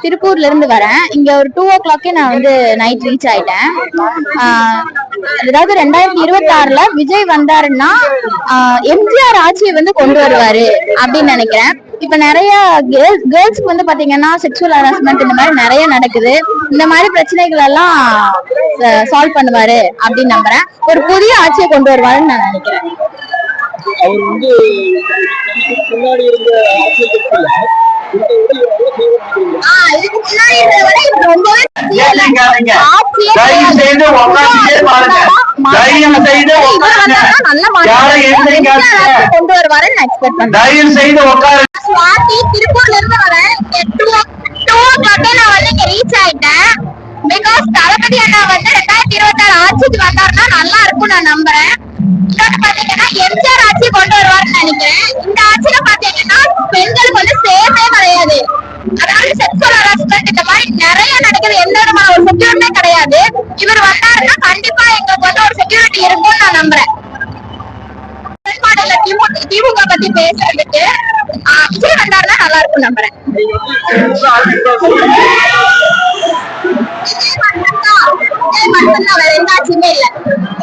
திருப்பூர்ல இருந்து வரேன். இங்க ஒரு 2 o'clock நான் வந்து நைட் ரீச் ஆயிட்டேன். அதாவது 2026ல விஜய் வந்தாருன்னா எம்ஜிஆர் ஆட்சியை வந்து கொண்டு வருவாரு அப்படின்னு நினைக்கிறேன். இப்ப நிறைய கேர்ள்ஸ்க்கு வந்து பாத்தீங்கன்னா செக்ஷுவல் ஹராஸ்மெண்ட் இந்த மாதிரி நிறைய நடக்குது. இந்த மாதிரி பிரச்சனைகள் எல்லாம் சால்வ் பண்ணுவாரு அப்படின்னு நம்புறேன். ஒரு புதிய ஆட்சியை கொண்டு வருவாருன்னு நான் நினைக்கிறேன். அவர் வந்து முன்னாடி இருந்த கொண்டு வருவாருன்னு எக்ஸ்பெக்ட் பண்றேன். திருப்பூர்ல இருந்து வரேன். 2 o'clock நான் வந்து இங்க ரீச் ஆயிட்டேன். பிகாஸ் தளபதி அண்ணா வந்து 2026 ஆட்சிக்கு வந்தாருன்னா நல்லா இருக்கும் நான் நம்புறேன். பாத்தீங்கன்னா எம்ஜிஆர் ஆட்சி கொண்டு வருவாருன்னு நினைக்கிறேன். இந்த ஆட்சியில பாத்தீங்கன்னா பெண்களுக்கு வந்து சேஃபே கிடையாது. அதாவது செக்ஷுவல் ஹராஸ்மெண்ட் இந்த மாதிரி நிறைய நடக்குது. எந்த விதமான ஒரு செக்யூரிட்டி கிடையாது. இவர் வந்தாருன்னா கண்டிப்பா எங்களுக்கு வந்து ஒரு செக்யூரிட்டி இருக்கும்னு நான் நம்புறேன். திமுக பத்தி பேசுறதுக்கு விஜய் வந்தாருன்னா நல்லா இருக்கும் நம்புறேன். விஜய் மட்டும்தான், வேற எந்த ஆட்சியுமே இல்ல.